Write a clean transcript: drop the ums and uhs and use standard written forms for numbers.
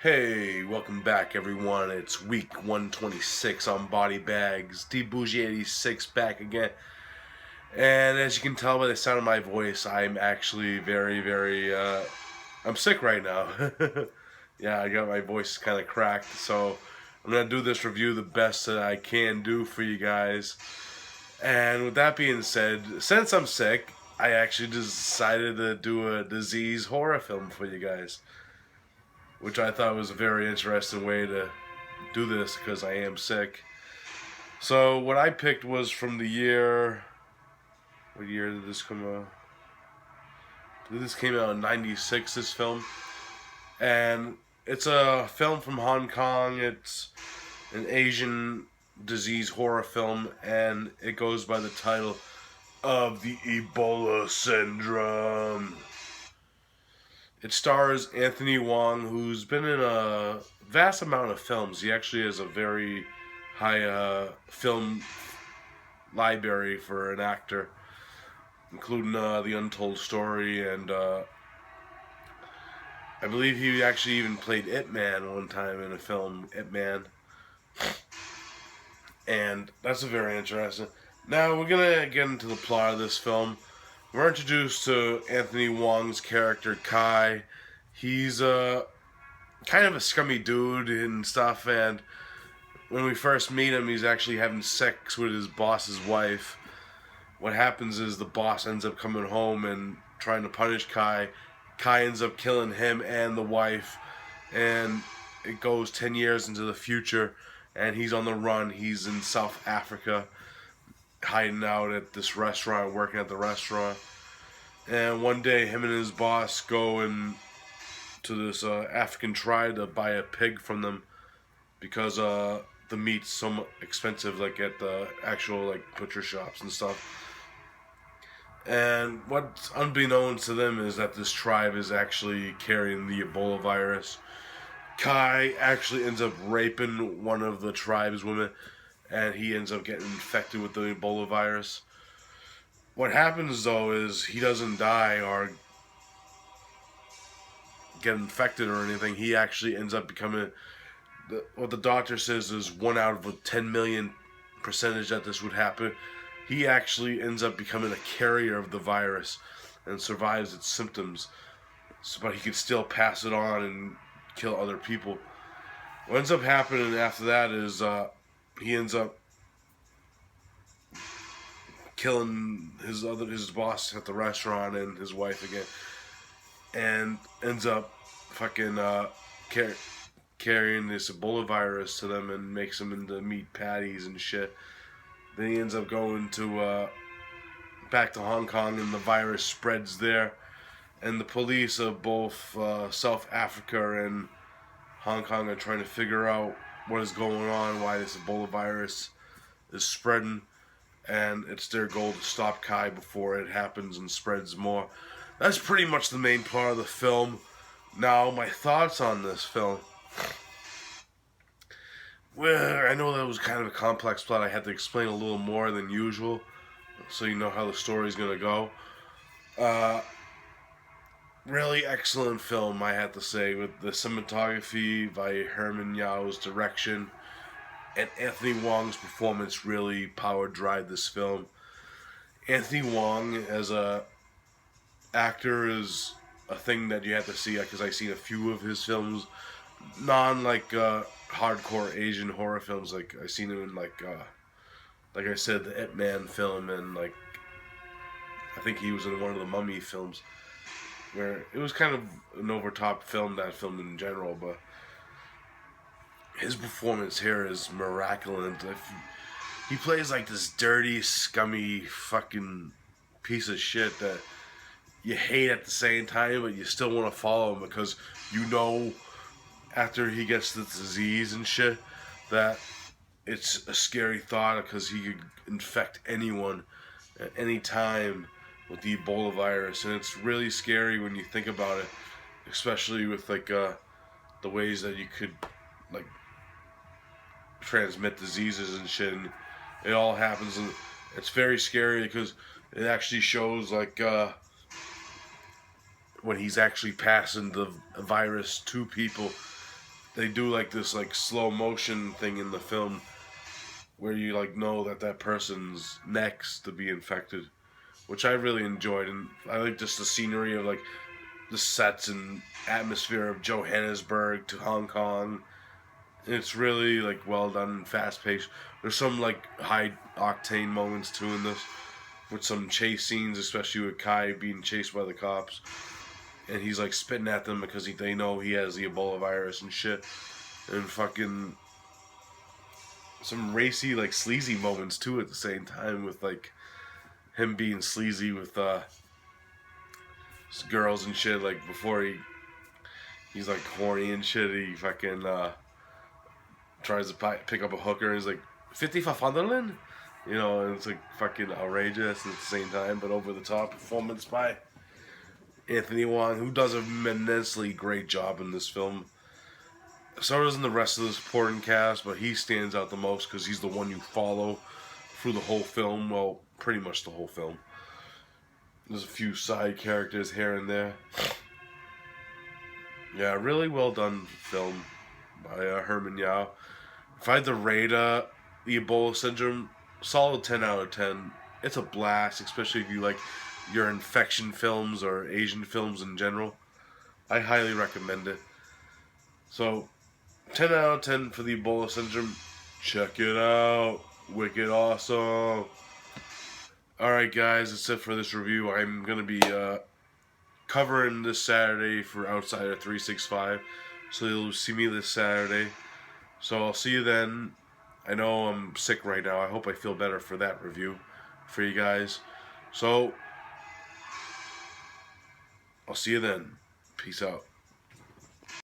Hey, welcome back everyone. It's week 126 on Body Bags. Bourgie86 back again. And as you can tell by the sound of my voice, I'm actually I'm sick right now. Yeah, I got my voice kind of cracked. So I'm going to do this review the best that I can do for you guys. And with that being said, since I'm sick, I actually decided to do a disease horror film for you guys, which I thought was a very interesting way to do this because I am sick. So what I picked was from the year. What year did this come out? This came out in '96. This film, and it's a film from Hong Kong. It's an Asian disease horror film, and it goes by the title of the Ebola syndrome. It stars Anthony Wong, who's been in a vast amount of films. He actually has a very high film library for an actor, including The Untold Story, and I believe he actually even played It Man one time in a film, It Man. And that's a very interesting. Now we're gonna get into the plot of this film. We're introduced to Anthony Wong's character Kai. He's kind of a scummy dude and stuff, and when we first meet him, he's actually having sex with his boss's wife. What happens is the boss ends up coming home and trying to punish Kai. Kai ends up killing him and the wife, and it goes 10 years into the future, and he's on the run. He's in South Africa, hiding out at this restaurant, working at the restaurant. And one day, him and his boss go to this African tribe to buy a pig from them because the meat's so expensive, like at the actual like butcher shops and stuff. And what's unbeknownst to them is that this tribe is actually carrying the Ebola virus. Kai actually ends up raping one of the tribe's women, and he ends up getting infected with the Ebola virus. What happens though is he doesn't die or get infected or anything. He actually ends up becoming what the doctor says is 1 out of a 10 million percentage that this would happen. He actually ends up becoming a carrier of the virus and survives its symptoms, but he can still pass it on and kill other people. What ends up happening after that is he ends up killing his boss at the restaurant and his wife again, and ends up fucking carrying this Ebola virus to them and makes them into meat patties and shit. Then he ends up going to back to Hong Kong, and the virus spreads there. And the police of both South Africa and Hong Kong are trying to figure out what is going on, why this Ebola virus is spreading, and it's their goal to stop Kai before it happens and spreads more. That's pretty much the main part of the film. Now, my thoughts on this film. Well, I know that was kind of a complex plot. I had to explain a little more than usual, so you know how the story's gonna go. Really excellent film, I have to say, with the cinematography by Herman Yao's direction, and Anthony Wong's performance really power drive this film. Anthony Wong as a actor is a thing that you have to see, because I've seen a few of his films, hardcore Asian horror films. Like I've seen him in like I said, the It Man film, and like I think he was in one of the Mummy films, where it was kind of an overtop film, that film in general, but his performance here is miraculous. He plays like this dirty, scummy, fucking piece of shit that you hate at the same time, but you still want to follow him because you know after he gets the disease and shit that it's a scary thought, because he could infect anyone at any time with the Ebola virus, and it's really scary when you think about it, especially with like the ways that you could like transmit diseases and shit, and it all happens, and it's very scary because it actually shows like when he's actually passing the virus to people, they do like this like slow motion thing in the film where you like know that that person's next to be infected, which I really enjoyed, and I like just the scenery of like the sets and atmosphere of Johannesburg to Hong Kong. It's really like well done and fast paced. There's some like high octane moments too in this, with some chase scenes, especially with Kai being chased by the cops, and he's like spitting at them because they know he has the Ebola virus and shit, and fucking some racy like sleazy moments too at the same time, with like him being sleazy with girls and shit. Like before he's like horny and shit. He fucking tries to pick up a hooker and he's like 50 for Funderland, you know, and it's like fucking outrageous at the same time, but over the top performance by Anthony Wong, who does an immensely great job in this film. So doesn't the rest of the supporting cast, but he stands out the most because he's the one you follow through the whole film. Well, pretty much the whole film. There's a few side characters here and there. Yeah, really well done film by Herman Yao. If I had to rate the Ebola Syndrome, solid 10 out of 10. It's a blast, especially if you like your infection films or Asian films in general. I highly recommend it. So, 10 out of 10 for the Ebola Syndrome. Check it out. Wicked awesome. Alright guys, that's it for this review. I'm going to be covering this Saturday for Outsider 365. So you'll see me this Saturday. So I'll see you then. I know I'm sick right now. I hope I feel better for that review for you guys. So I'll see you then. Peace out.